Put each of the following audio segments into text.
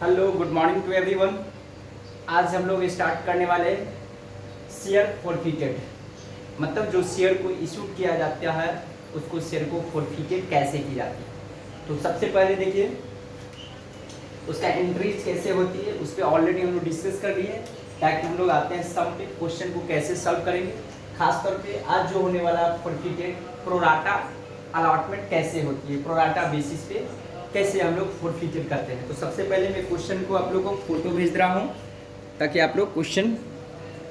Hello good morning to everyone. आज हम लोग स्टार्ट करने वाले शेयर फॉरफिटेड, मतलब जो शेयर को इशू किया जाता है उसको शेयर को फॉरफिटेड कैसे की जाती है। तो सबसे पहले देखिए उसका एंट्रीज कैसे होती है, उस पर ऑलरेडी हम लोग डिस्कस कर लिए हैं। ताकि हम लोग आते हैं सम पे, क्वेश्चन को कैसे सॉल्व करेंगे। खासतौर पे आज जो होने वाला फॉरफिटेड प्रोराटा अलॉटमेंट कैसे होती है, प्रोराटा बेसिस पे कैसे हम लोग फॉरफिटेड करते हैं। तो सबसे पहले मैं क्वेश्चन को आप लोगों को फोटो भेज रहा हूँ ताकि आप लोग क्वेश्चन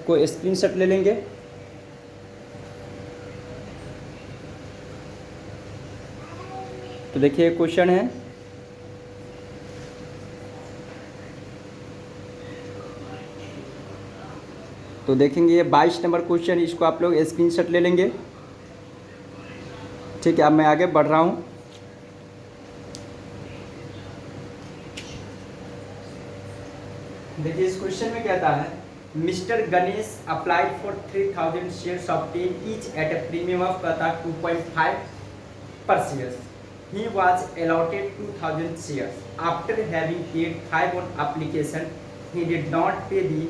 को स्क्रीनशॉट ले लेंगे। तो देखिए क्वेश्चन है, तो देखेंगे ये 22 नंबर क्वेश्चन, इसको आप लोग स्क्रीनशॉट ले लेंगे। ठीक है, अब मैं आगे बढ़ रहा हूँ। देखिए इस क्वेश्चन में क्या था है, mister Ganesh applied for 3000 shares of 10 each at a premium of कहता 2.5 पर share. He was allotted 2000 shares after having paid 5 on application. He did not पे दी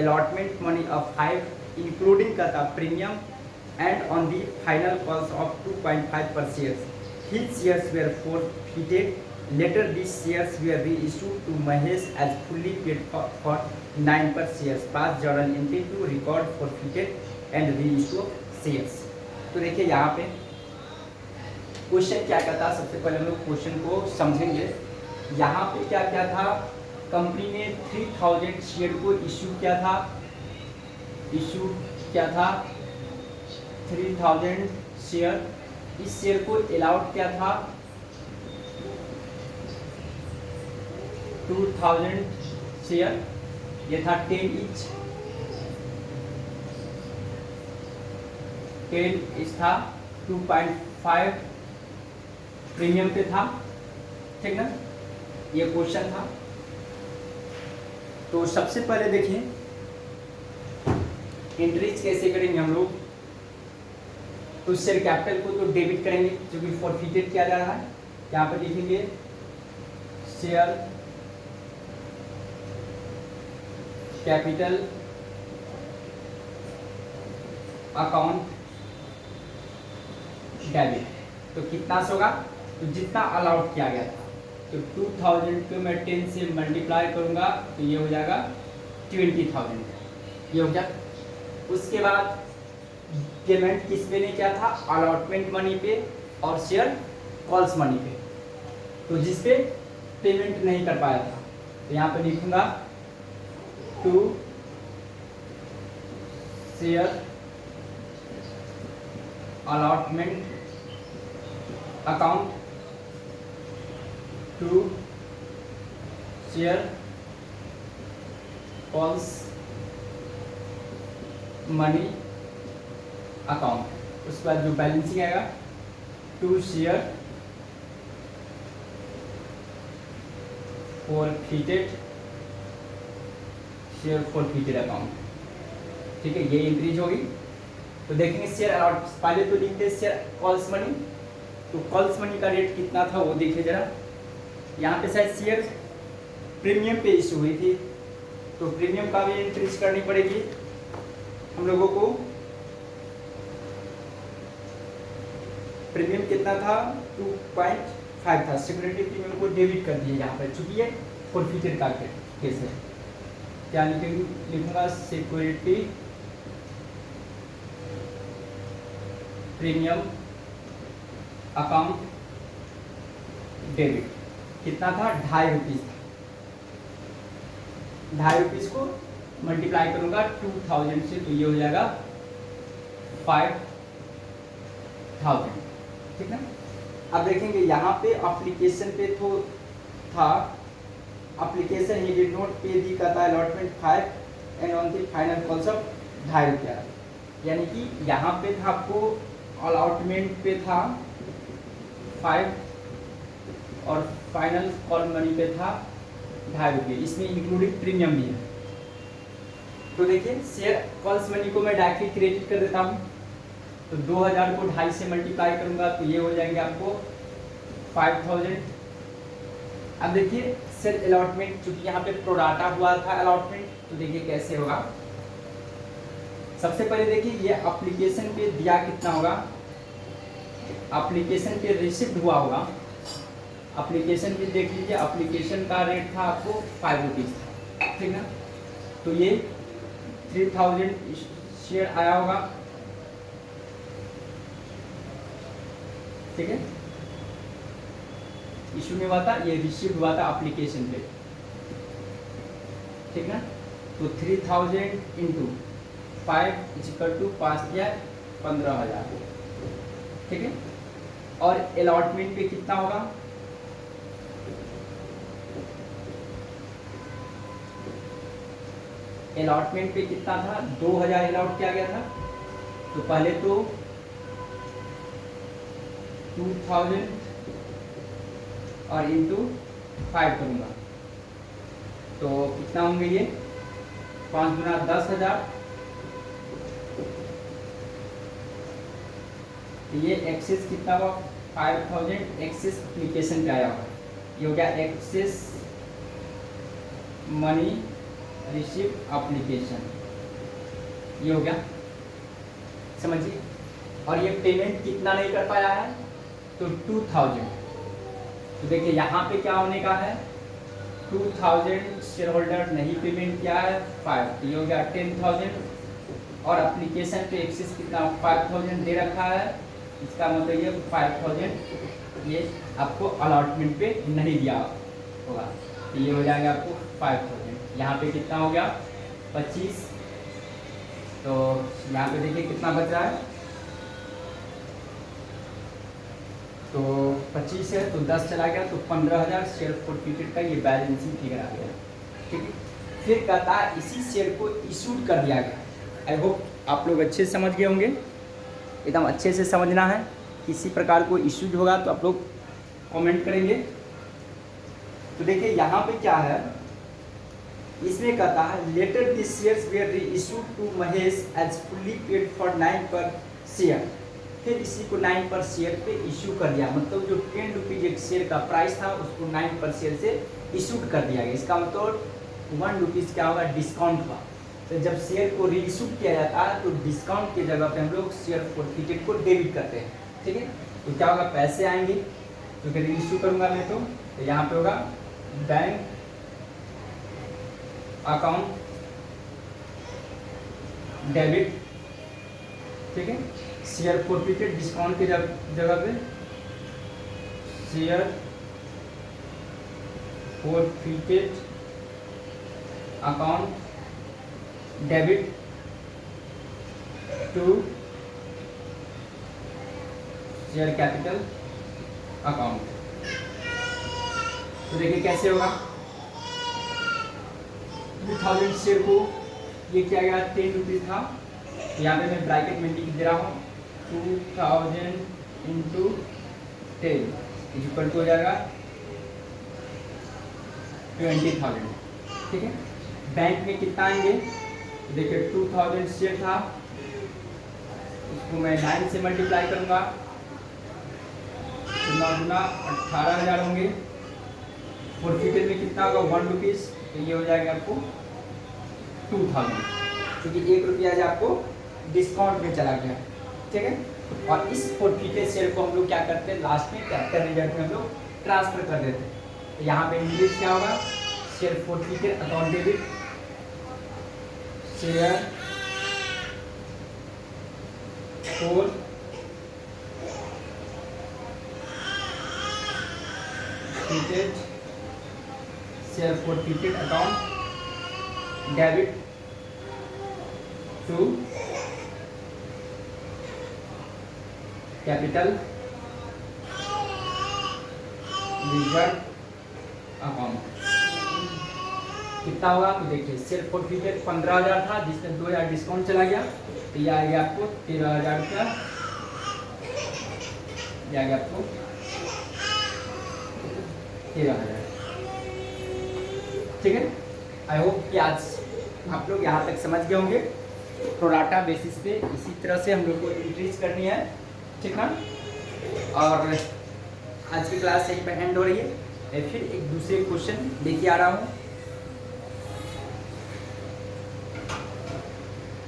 allotment money of 5 including कहता premium and on the final cost of 2.5 per shares. His shares were forfeited. Later these shares were reissued to Mahesh as fully paid for 9 per shares. Pass journal entry to record forfeited and reissue of shares. तो देखिए यहाँ पे question क्या कहता है, सबसे पहले हम लोग क्वेश्चन को समझेंगे। यहाँ पे क्या क्या था, कंपनी ने 3000 शेयर को इश्यू किया था, 3000 शेयर। इस शेयर को अलाउड किया था 2000 शेयर, ये था 10 ईच, 10 ईच था, 2.5 प्रीमियम पे था। ठीक ना, ये क्वेश्चन था। तो सबसे पहले देखिए एंट्रीज कैसे करेंगे हम लोग। तो शेयर कैपिटल को तो डेबिट करेंगे जो कि फॉरफिटेड किया जा रहा है। यहाँ पर लिखेंगे शेयर कैपिटल अकाउंट डेबिट। तो कितना होगा, तो जितना अलाउड किया गया था। तो 2000 को मैं 10 से मल्टीप्लाई करूंगा तो ये हो जाएगा 20,000, ये हो गया। उसके बाद पेमेंट किस पे ने किया था, अलॉटमेंट मनी पे और शेयर कॉल्स मनी पे। तो जिस पे पेमेंट नहीं कर पाया था तो यहाँ पे लिखूंगा to share allotment account, to share calls money account. उसके बाद जो बैलेंसिंग आएगा टू शेयर फॉरफिटेड अकाउंट। ठीक है, ये इंक्रीज होगी। तो देखेंगे शेयर अलॉट, पहले तो लिखते हैं शेयर कॉल्स मनी। तो कॉल्स मनी का रेट कितना था वो देखिए जरा। यहाँ पे शायद शेयर प्रीमियम पे इशू हुई थी, तो प्रीमियम का भी इंक्रीज करनी पड़ेगी हम लोगों को। प्रीमियम कितना था, 2.5 था। सिक्योरिटी प्रीमियम को डेबिट कर दिए यहाँ पर, चूंकि ये फॉरफिटेड का केस है। क्या लिखूंगा, सिक्योरिटी प्रीमियम अकाउंट डेबिट। कितना था, 2.5 रुपीज़ था। 2.5 रुपीज़ को मल्टीप्लाई करूंगा 2000 से तो ये हो जाएगा 5000। ठीक है, अब देखेंगे यहाँ पे एप्लीकेशन पे तो था एप्लीकेशन ही डिड नॉट पे दी का था allotment 5 and on the final calls of 2.5 रुपया। यानी कि यहाँ पे था आपको अलॉटमेंट पे था 5 और फाइनल कॉल मनी पे था 2.5 रुपये, इसमें इंक्लूडिंग प्रीमियम भी है। तो देखिए शेयर कॉल्स मनी को मैं डायरेक्टली क्रेडिट कर देता हूँ। तो 2000 को 2.5 से मल्टीप्लाई करूंगा तो ये हो जाएंगे आपको 5000। अब देखिए शेयर अलॉटमेंट, चूंकि यहाँ पे प्रोराटा हुआ था अलॉटमेंट, तो देखिए कैसे होगा। सबसे पहले देखिए ये एप्लीकेशन पे दिया कितना होगा, एप्लीकेशन पे रिसिप्ट हुआ होगा, एप्लीकेशन पे देख लीजिए, एप्लीकेशन का रेट था आपको 5 रुपीज़ था, ठीक ना। तो ये 3000 शेयर आया होगा, ठीक है, इशू नहीं हुआ था, ये रिसीव हुआ था एप्लीकेशन पे, ठीक ना। तो 3000 इंटू 5 इक्वल टू 5 या 15,000, ठीक है। और अलॉटमेंट पे कितना होगा, अलॉटमेंट पे कितना था, 2000 अलॉट किया गया था। तो पहले तो 2000 और इंटू 5 करूँगा, तो कितना होंगे ये 5 गुना 10,000। ये एक्सेस कितना हुआ 5000, एक्सेस एप्लीकेशन पे आया होगा, ये हो गया एक्सेस मनी रिसीव एप्लीकेशन, ये हो गया, समझिए। और ये पेमेंट कितना नहीं कर पाया है, तो 2000। तो देखिए यहाँ पे क्या होने का है, 2000 शेयर होल्डर नहीं पेमेंट किया है 5, तो ये हो गया 10,000। और एप्लीकेशन पे एक्सेस कितना 5000 दे रखा है, इसका मतलब ये 5000 ये आपको अलॉटमेंट पे नहीं दिया होगा, तो ये हो जाएगा आपको 5000। यहाँ पे कितना हो गया 25, तो यहाँ पे देखिए कितना बच रहा है, तो 25 है तो 10 चला गया, तो 15,000 शेयर फॉरफिटेड का ये बैलेंसिंग फिगर आ गया, ठीक है। फिर कहता है इसी शेयर को इशूड कर दिया गया। आई होप आप लोग अच्छे से समझ गए होंगे, एकदम अच्छे से समझना है, किसी प्रकार को इशूज होगा तो आप लोग कमेंट करेंगे। तो देखिए यहाँ पे क्या है, इसमें कहता है later these shares were reissued to Mahesh as fully paid for 9 per share. फिर इसी को 9 पर शेयर पे इशू कर दिया, मतलब जो 10 रुपीज़ एक शेयर का प्राइस था उसको 9 पर शेयर से इशूड कर दिया गया। इसका मतलब 1 रुपीज़ क्या होगा डिस्काउंट का। तो जब शेयर को रीइशू किया जाता है तो डिस्काउंट की जगह पे हम लोग शेयर फॉरफिटेड को डेबिट करते हैं, ठीक है। तो क्या होगा पैसे आएंगे, क्योंकि रीइशू करूँगा मैं तो यहाँ पे होगा बैंक अकाउंट डेबिट, ठीक है। शेयर फॉरफिटेड डिस्काउंट की जगह पे share forfeited account debit to share capital account. तो देखिए कैसे होगा, 2000 शेयर को ये किया गया 10 रुपीज़ था, यहाँ पे मैं ब्रैकेट में लिख दे रहा हूँ 2000 इंटू 10 इक्वल टू हो जाएगा 20,000, ठीक है। बैंक में कितना आएंगे, तो देखिए 2000 शेयर था, उसको मैं 9 से मल्टीप्लाई करूँगा, तो 9 गुना 18,000 होंगे। फॉरफिटेड में कितना होगा 1 रुपीज़, तो ये हो जाएगा आपको 2000, क्योंकि 1 रुपया जो आपको डिस्काउंट में चला गया, ठीक है। और इस फॉरफिटेड शेयर को हम लोग क्या करते हैं, लास्ट में कैपिटल रिजल्ट में हम लोग ट्रांसफर कर देते हैं। तो यहाँ पे इंग्लिश क्या होगा, share forfeited account debit share forfeited share forfeited account debit to capital reserve account. कितना होगा, तो देखिए शेयर फॉरफिटेड 15,000 था, जिसमें 2,000 डिस्काउंट चला गया, तो ये आ गया आपको 13,000 रुपया, ये आ गया आपको 13,000, ठीक है। आई होप कि आज आप लोग यहाँ तक समझ गए होंगे। प्रोराटा बेसिस पे इसी तरह से हम लोग को इंक्रीज करनी है, ठीक है। और आज की क्लास यहीं पर एंड हो रही है। मैं फिर एक दूसरे क्वेश्चन लेके आ रहा हूँ।